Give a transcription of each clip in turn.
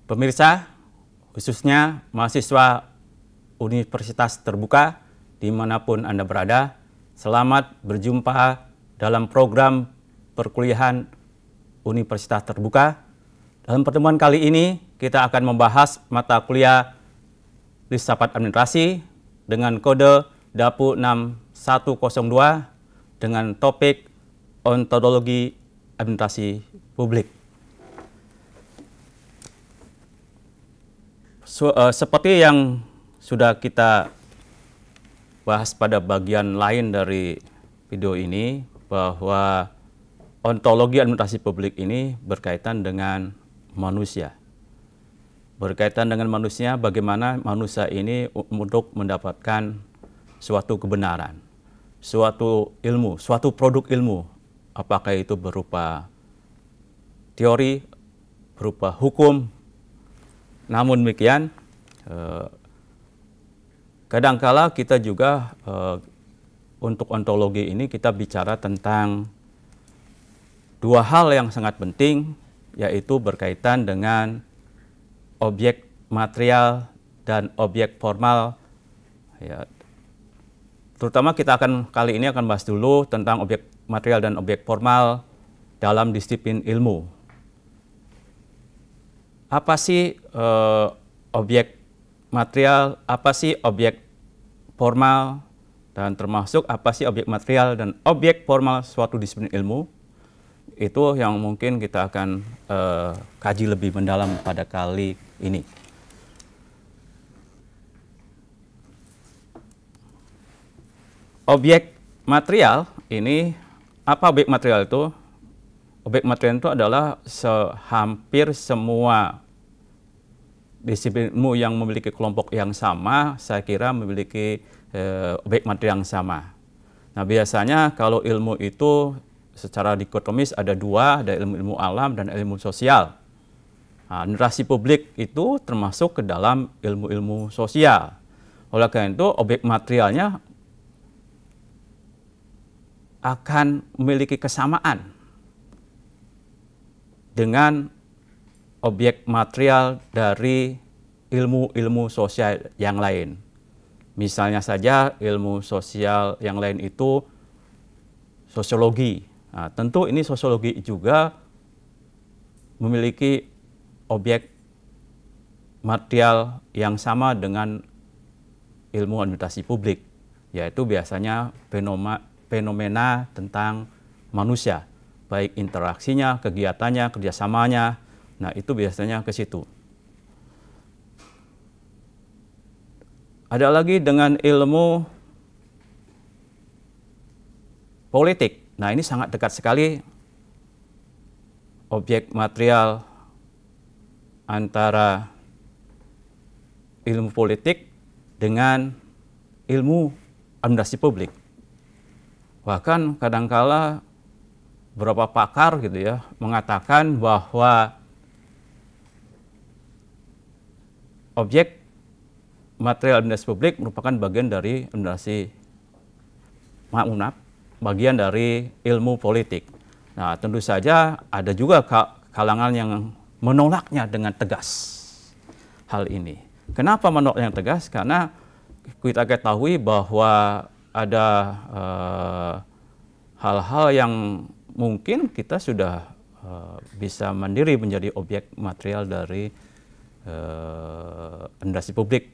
Pemirsa, khususnya mahasiswa Universitas Terbuka dimanapun Anda berada, selamat berjumpa dalam program perkuliahan Universitas Terbuka. Dalam pertemuan kali ini, kita akan membahas mata kuliah Filsafat Administrasi dengan kode DAPU 6102 dengan topik Ontologi Administrasi Publik. Seperti yang sudah kita bahas pada bagian lain dari video ini, bahwa ontologi administrasi publik ini berkaitan dengan manusia. Berkaitan dengan manusia, bagaimana manusia ini untuk mendapatkan suatu kebenaran, suatu ilmu, suatu produk ilmu, apakah itu berupa teori, berupa hukum. Namun demikian, kadangkala kita juga untuk ontologi ini kita bicara tentang dua hal yang sangat penting, yaitu berkaitan dengan objek material dan objek formal. Ya, terutama kita kali ini akan bahas dulu tentang objek material dan objek formal dalam disiplin ilmu. Apa sih objek material, apa sih objek formal, dan termasuk apa sih objek material dan objek formal suatu disiplin ilmu? Itu yang mungkin kita akan kaji lebih mendalam pada kali ini. Objek material ini, apa objek material itu? Objek material itu adalah hampir semua disiplin ilmu yang memiliki kelompok yang sama, saya kira memiliki objek material yang sama. Nah, biasanya kalau ilmu itu secara dikotomis ada dua, ada ilmu alam dan ilmu sosial. Nah, administrasi publik itu termasuk ke dalam ilmu sosial. Oleh karena itu, objek materialnya akan memiliki kesamaan dengan objek material dari ilmu sosial yang lain. Misalnya saja ilmu sosial yang lain itu sosiologi. Nah, tentu ini sosiologi juga memiliki objek material yang sama dengan ilmu administrasi publik, yaitu biasanya fenomena tentang manusia, baik interaksinya, kegiatannya, kerjasamanya. Nah, itu biasanya ke situ. Ada lagi dengan ilmu politik. Nah, ini sangat dekat sekali objek material antara ilmu politik dengan ilmu administrasi publik. Bahkan kadangkala beberapa pakar gitu ya mengatakan bahwa objek material administrasi publik merupakan bagian dari bagian dari ilmu politik. Nah, tentu saja ada juga kalangan yang menolaknya dengan tegas hal ini. Kenapa menolaknya tegas? Karena kita ketahui bahwa ada hal-hal yang mungkin kita sudah bisa mandiri menjadi objek material dari administrasi publik,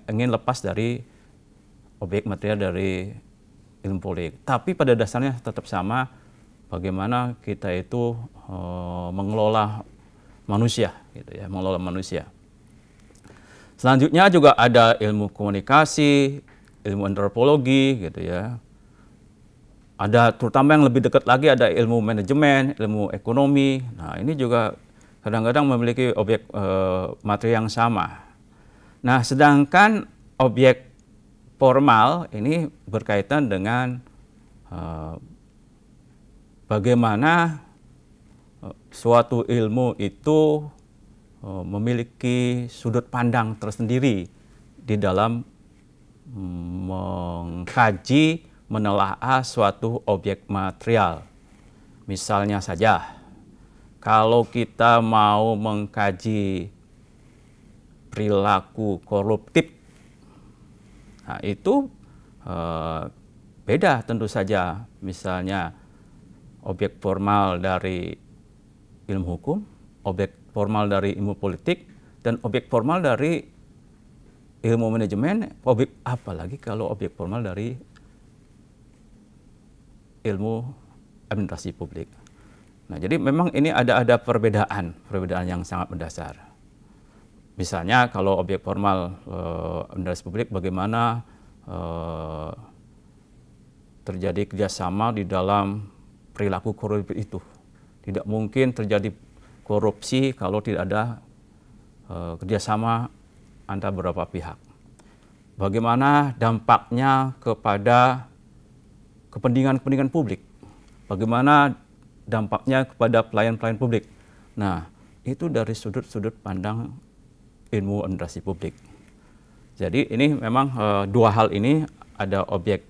ingin lepas dari objek material dari ilmu politik. Tapi pada dasarnya tetap sama, bagaimana kita itu mengelola manusia, gitu ya, mengelola manusia. Selanjutnya juga ada ilmu komunikasi, ilmu antropologi, gitu ya. Ada terutama yang lebih dekat lagi ada ilmu manajemen, ilmu ekonomi. Nah, ini juga kadang-kadang memiliki objek materi yang sama. Nah, sedangkan objek formal ini berkaitan dengan bagaimana suatu ilmu itu memiliki sudut pandang tersendiri di dalam mengkaji, menelaah suatu objek material. Misalnya saja, kalau kita mau mengkaji perilaku koruptif. Nah, itu beda tentu saja, misalnya objek formal dari ilmu hukum, objek formal dari ilmu politik, dan objek formal dari ilmu manajemen, apalagi kalau objek formal dari ilmu administrasi publik. Nah, jadi memang ini ada perbedaan yang sangat mendasar. Misalnya kalau objek formal administrasi publik, bagaimana terjadi kerjasama di dalam perilaku koruptif itu. Tidak mungkin terjadi korupsi kalau tidak ada kerjasama antara beberapa pihak. Bagaimana dampaknya kepada kepentingan publik. Bagaimana dampaknya kepada pelayan-pelayan publik. Nah, itu dari sudut-sudut pandang ilmu administrasi publik. Jadi ini memang dua hal ini, ada objek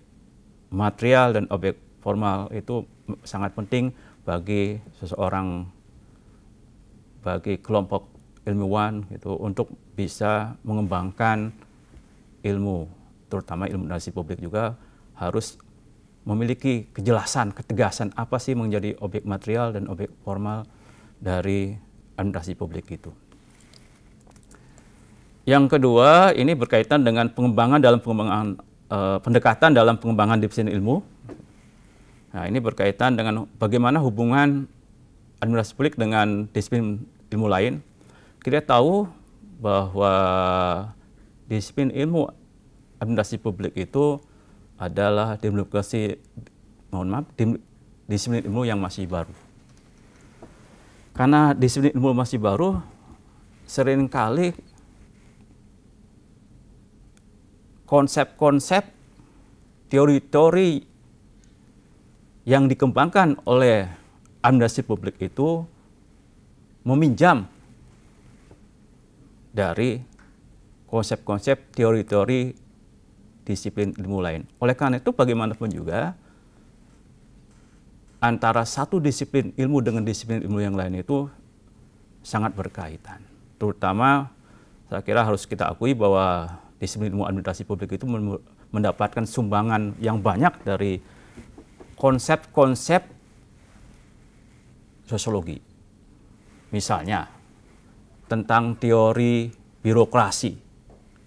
material dan objek formal, itu sangat penting bagi seseorang, bagi kelompok ilmuwan gitu, untuk bisa mengembangkan ilmu, terutama ilmu administrasi publik juga harus memiliki kejelasan, ketegasan apa sih menjadi objek material dan objek formal dari administrasi publik itu. Yang kedua, ini berkaitan dengan pendekatan dalam pengembangan disiplin ilmu. Nah, ini berkaitan dengan bagaimana hubungan administrasi publik dengan disiplin ilmu lain. Kita tahu bahwa disiplin ilmu administrasi publik itu adalah disiplin ilmu yang masih baru. Karena disiplin ilmu masih baru, seringkali konsep-konsep, teori-teori yang dikembangkan oleh administrasi publik itu meminjam dari konsep-konsep, teori-teori disiplin ilmu lain. Oleh karena itu, bagaimanapun juga antara satu disiplin ilmu dengan disiplin ilmu yang lain itu sangat berkaitan. Terutama saya kira harus kita akui bahwa disiplin ilmu administrasi publik itu mendapatkan sumbangan yang banyak dari konsep-konsep sosiologi. Misalnya tentang teori birokrasi.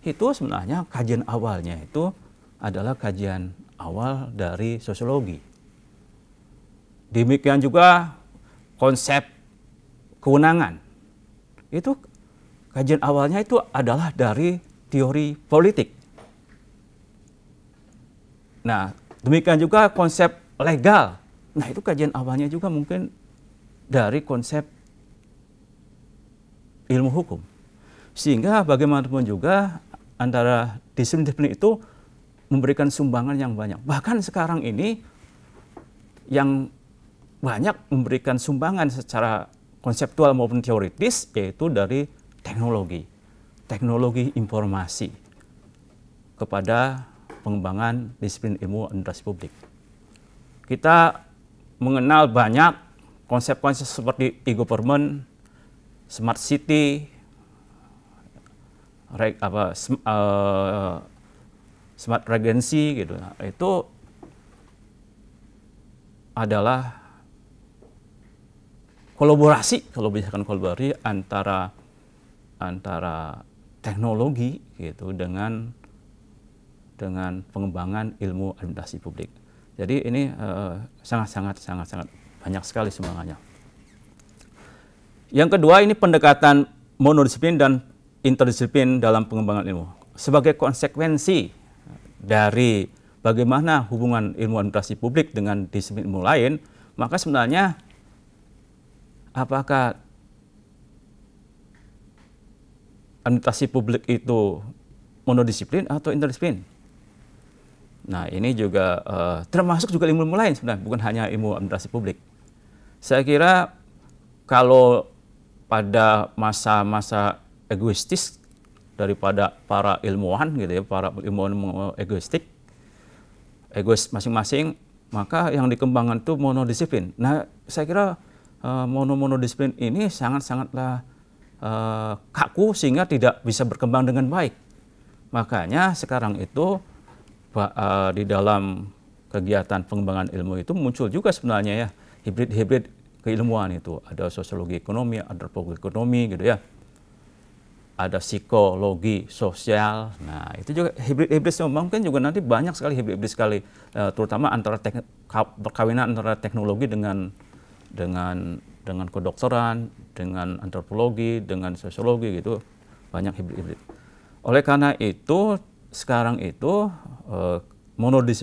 Itu sebenarnya kajian awalnya itu adalah kajian awal dari sosiologi. Demikian juga konsep kewenangan. Itu kajian awalnya itu adalah dari teori politik. Nah, demikian juga konsep legal. Nah, itu kajian awalnya juga mungkin dari konsep ilmu hukum. Sehingga bagaimanapun juga antara disiplin itu memberikan sumbangan yang banyak. Bahkan sekarang ini yang banyak memberikan sumbangan secara konseptual maupun teoritis yaitu dari teknologi informasi kepada pengembangan disiplin ilmu administrasi publik. Kita mengenal banyak konsep-konsep seperti e-government, smart city, smart regency gitu. Nah, itu adalah kolaborasi, kalau misalkan kolaborasi antara teknologi gitu dengan pengembangan ilmu administrasi publik. Jadi ini sangat banyak sekali sumbangannya. Yang kedua, ini pendekatan monodisiplin dan interdisiplin dalam pengembangan ilmu. Sebagai konsekuensi dari bagaimana hubungan ilmu administrasi publik dengan disiplin ilmu lain, maka sebenarnya apakah administrasi publik itu monodisiplin atau interdisiplin? Nah, ini juga termasuk juga ilmu lain sebenarnya, bukan hanya ilmu administrasi publik. Saya kira kalau pada masa-masa egoistis daripada para ilmuwan gitu ya, para ilmuwan egois masing-masing, maka yang dikembangkan itu monodisiplin. Nah, saya kira monodisiplin ini sangatlah kaku sehingga tidak bisa berkembang dengan baik. Makanya sekarang itu di dalam kegiatan pengembangan ilmu itu muncul juga sebenarnya ya hibrid keilmuan itu. Ada sosiologi ekonomi, antropologi ekonomi gitu ya. Ada psikologi sosial. Nah, itu juga hibrid mungkin juga nanti banyak sekali hibrid sekali, terutama antara perkawinan antara teknologi dengan kedokteran, dengan antropologi, dengan sosiologi gitu, banyak hibrid. Oleh karena itu sekarang itu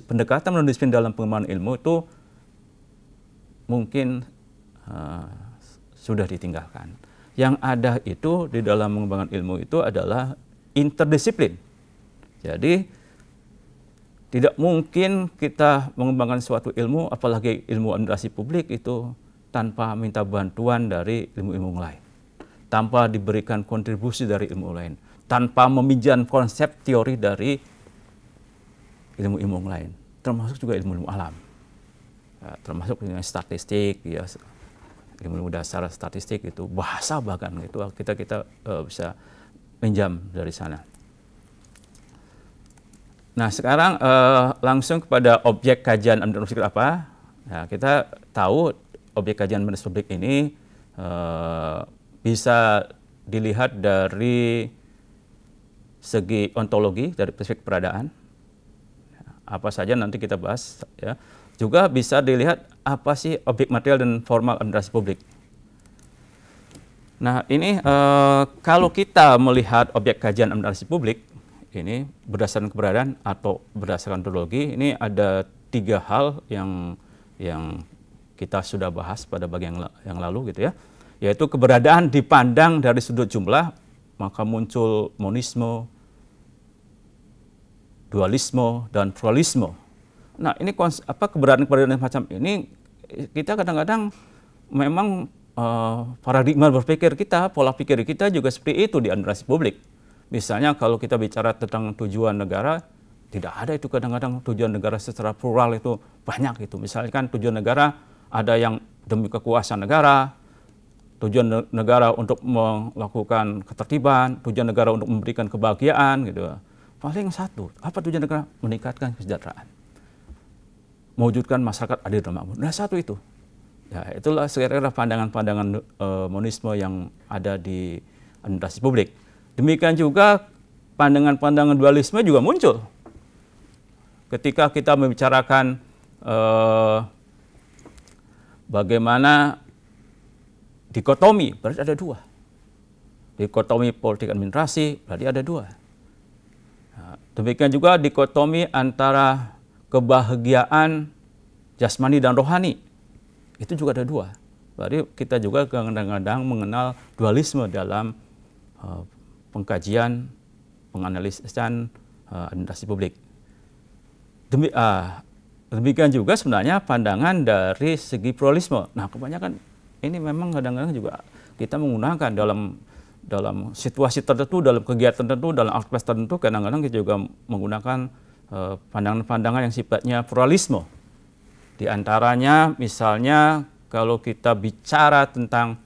pendekatan monodisiplin dalam pengembangan ilmu itu mungkin sudah ditinggalkan. Yang ada itu di dalam pengembangan ilmu itu adalah interdisiplin. Jadi tidak mungkin kita mengembangkan suatu ilmu, apalagi ilmu administrasi publik itu tanpa minta bantuan dari ilmu-ilmu lain, tanpa diberikan kontribusi dari ilmu lain, tanpa meminjam konsep teori dari ilmu-ilmu lain, termasuk juga ilmu-ilmu alam, ya, termasuk statistik, ya, ilmu dasar statistik itu, bahasa bahkan itu kita bisa pinjam dari sana. Nah sekarang langsung kepada objek kajian administrasi publik apa? Nah, kita tahu objek kajian administrasi publik ini bisa dilihat dari segi ontologi, dari perspektif keberadaan. Apa saja nanti kita bahas ya. Juga bisa dilihat apa sih objek material dan formal administrasi publik. Nah ini kalau kita melihat objek kajian administrasi publik ini berdasarkan keberadaan atau berdasarkan ontologi, ini ada 3 hal yang kita sudah bahas pada bagian yang lalu gitu ya, yaitu keberadaan dipandang dari sudut jumlah, maka muncul monisme, dualisme, dan pluralisme. Nah ini keberadaan macam ini kita kadang-kadang memang paradigma berpikir kita, pola pikir kita juga seperti itu di administrasi publik. Misalnya kalau kita bicara tentang tujuan negara, tidak ada itu kadang-kadang tujuan negara secara plural itu banyak itu. Misalkan tujuan negara ada yang demi kekuasaan negara, tujuan negara untuk melakukan ketertiban, tujuan negara untuk memberikan kebahagiaan gitu. Paling satu, apa tujuan negara? Meningkatkan kesejahteraan, mewujudkan masyarakat adil dan makmur. Nah satu itu. Ya, itulah sekiranya pandangan-pandangan monisme yang ada di administrasi publik. Demikian juga pandangan-pandangan dualisme juga muncul. Ketika kita membicarakan bagaimana dikotomi, berarti ada 2. Dikotomi politik administrasi, berarti ada 2. Nah, demikian juga dikotomi antara kebahagiaan jasmani dan rohani, itu juga ada 2. Berarti kita juga kadang-kadang mengenal dualisme dalam pengkajian, penganalisan administrasi publik. Demikian juga sebenarnya pandangan dari segi pluralisme. Nah kebanyakan ini memang kadang-kadang juga kita menggunakan dalam situasi tertentu, dalam kegiatan tertentu, dalam aspek tertentu, kadang-kadang kita juga menggunakan pandangan-pandangan yang sifatnya pluralisme. Di antaranya misalnya kalau kita bicara tentang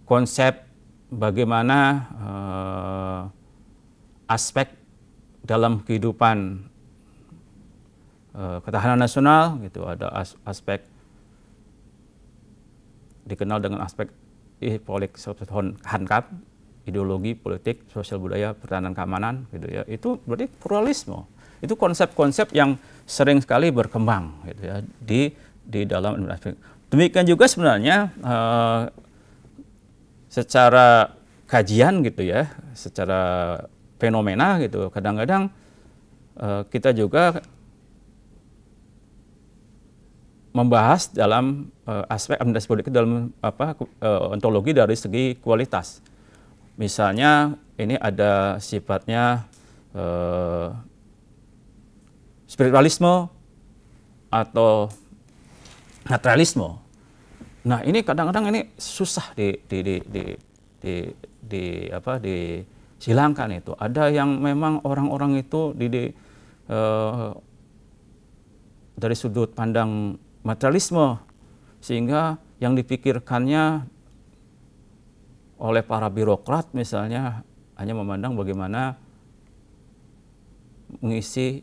konsep bagaimana aspek dalam kehidupan ketahanan nasional gitu, ada aspek dikenal dengan aspek politik hankap, ideologi, politik, sosial budaya, pertahanan keamanan gitu ya. Itu berarti pluralisme. Itu konsep-konsep yang sering sekali berkembang gitu ya di dalam administrasi. Demikian juga sebenarnya secara kajian gitu ya, secara fenomena gitu, kadang-kadang kita juga membahas dalam aspek administrasi politik dalam ontologi dari segi kualitas. Misalnya ini ada sifatnya spiritualisme atau naturalisme. Nah ini kadang-kadang ini susah disilangkan itu. Ada yang memang orang-orang itu dari sudut pandang materialisme, sehingga yang dipikirkannya oleh para birokrat misalnya hanya memandang bagaimana mengisi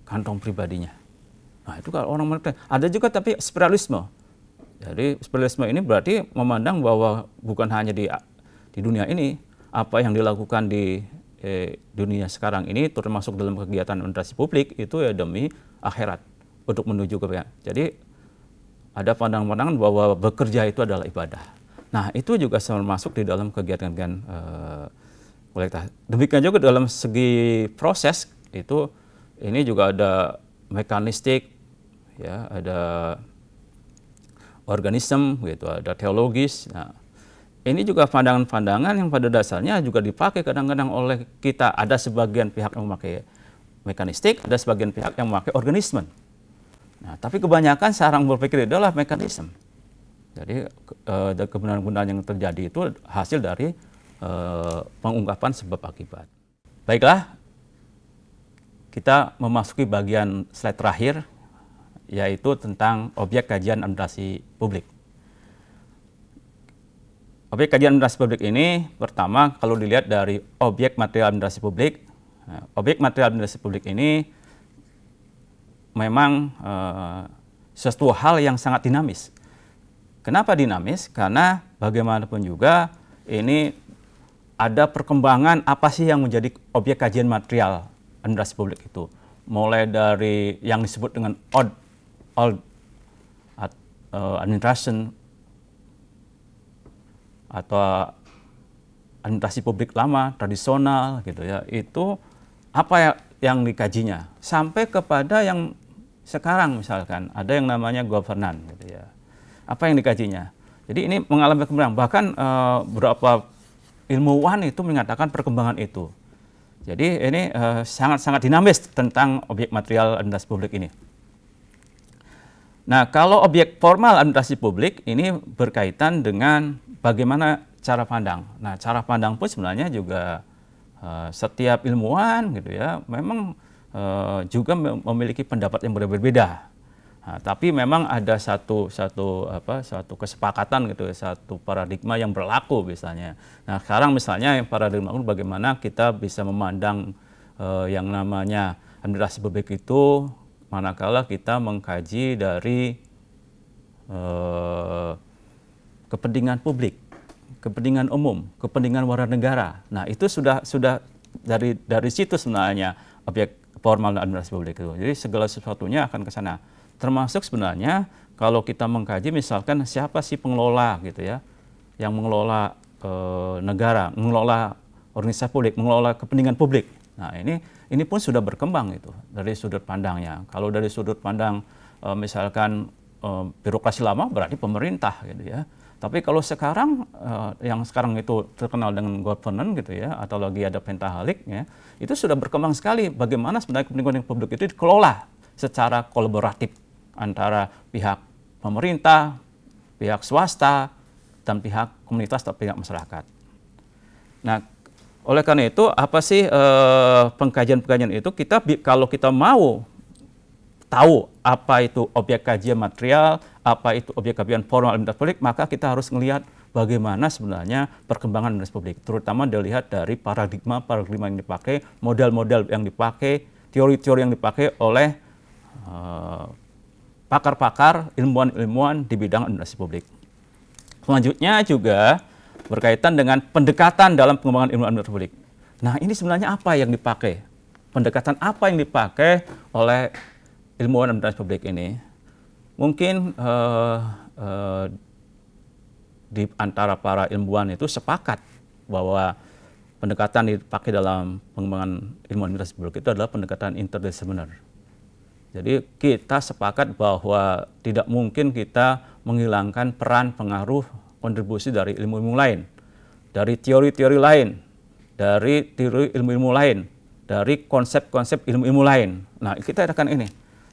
kantong pribadinya. Nah itu kalau orang mereka ada juga tapi spiralisme. Jadi spiralisme ini berarti memandang bahwa bukan hanya di dunia ini, apa yang dilakukan di dunia sekarang ini termasuk dalam kegiatan administrasi publik itu ya demi akhirat untuk menuju ke. Jadi ada pandangan-pandangan bahwa bekerja itu adalah ibadah. Nah itu juga termasuk di dalam kegiatan-kegiatan kolektif. Demikian juga dalam segi proses itu ini juga ada mekanistik, ya, ada organisme, gitu, ada teologis. Nah, ini juga pandangan-pandangan yang pada dasarnya juga dipakai kadang-kadang oleh kita. Ada sebagian pihak yang memakai mekanistik, ada sebagian pihak yang memakai organisme. Nah, tapi kebanyakan sekarang berpikir adalah mekanisme. Jadi kebenaran-kebenaran yang terjadi itu hasil dari pengungkapan sebab akibat. Baiklah, kita memasuki bagian slide terakhir, yaitu tentang objek kajian administrasi publik. Objek kajian administrasi publik ini, pertama kalau dilihat dari objek material administrasi publik, objek material administrasi publik ini memang sesuatu hal yang sangat dinamis. Kenapa dinamis? Karena bagaimanapun juga ini ada perkembangan apa sih yang menjadi objek kajian material administrasi publik itu. Mulai dari yang disebut dengan old administration atau administrasi publik lama, tradisional gitu ya. Itu apa yang dikajinya sampai kepada yang sekarang misalkan ada yang namanya governance gitu ya. Apa yang dikajinya? Jadi ini mengalami perkembangan. Bahkan beberapa ilmuwan itu mengatakan perkembangan itu. Jadi ini sangat-sangat dinamis tentang objek material administrasi publik ini. Nah, kalau objek formal administrasi publik ini berkaitan dengan bagaimana cara pandang. Nah, cara pandang pun sebenarnya juga setiap ilmuwan gitu ya, memang juga memiliki pendapat yang berbeda-beda. Nah, tapi memang ada satu kesepakatan gitu, satu paradigma yang berlaku misalnya. Nah, sekarang misalnya yang paradigma itu bagaimana kita bisa memandang yang namanya administrasi publik itu manakala kita mengkaji dari kepentingan publik, kepentingan umum, kepentingan warga negara. Nah, itu sudah dari situ sebenarnya objek formal administrasi publik itu. Jadi segala sesuatunya akan ke sana. Termasuk sebenarnya kalau kita mengkaji misalkan siapa sih pengelola gitu ya, yang mengelola negara, mengelola organisasi publik, mengelola kepentingan publik. Nah ini pun sudah berkembang itu dari sudut pandangnya. Kalau dari sudut pandang misalkan birokrasi lama berarti pemerintah gitu ya. Tapi kalau sekarang yang sekarang itu terkenal dengan governance gitu ya, atau lagi ada pentahalik ya, itu sudah berkembang sekali. Bagaimana sebenarnya kepentingan publik itu dikelola secara kolaboratif antara pihak pemerintah, pihak swasta, dan pihak komunitas atau pihak masyarakat. Nah, oleh karena itu apa sih pengkajian-pengkajian itu kalau kita mau tahu apa itu objek kajian material, apa itu objek kajian formal administrasi publik, maka kita harus melihat bagaimana sebenarnya perkembangan administrasi publik, terutama dilihat dari paradigma yang dipakai, model-model yang dipakai, teori-teori yang dipakai oleh pakar-pakar, ilmuwan-ilmuwan di bidang administrasi publik. Selanjutnya juga berkaitan dengan pendekatan dalam pengembangan ilmu administrasi publik. Nah, ini sebenarnya apa yang dipakai? Pendekatan apa yang dipakai oleh ilmuwan administrasi publik ini? Mungkin di antara para ilmuwan itu sepakat bahwa pendekatan dipakai dalam pengembangan ilmu administrasi publik itu adalah pendekatan interdisipliner. Jadi kita sepakat bahwa tidak mungkin kita menghilangkan peran, pengaruh, kontribusi dari ilmu-ilmu lain, dari teori-teori lain, dari teori ilmu-ilmu lain, dari konsep-konsep ilmu-ilmu lain. Nah, kita akan ini.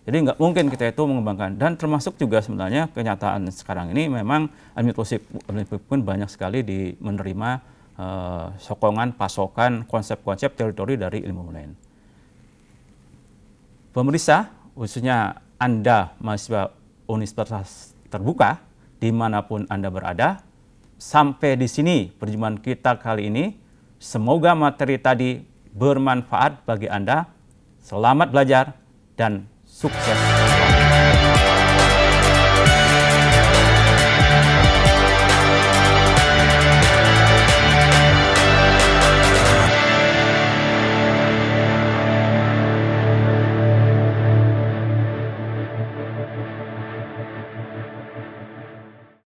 Jadi nggak mungkin kita itu mengembangkan. Dan termasuk juga sebenarnya kenyataan sekarang ini memang administrasi pun banyak sekali menerima sokongan, pasokan, konsep-konsep teori-teori dari ilmu lain. Pemeriksa, khususnya Anda mahasiswa Universitas Terbuka, dimanapun Anda berada, sampai di sini perjumpaan kita kali ini. Semoga materi tadi bermanfaat bagi Anda. Selamat belajar dan sukses.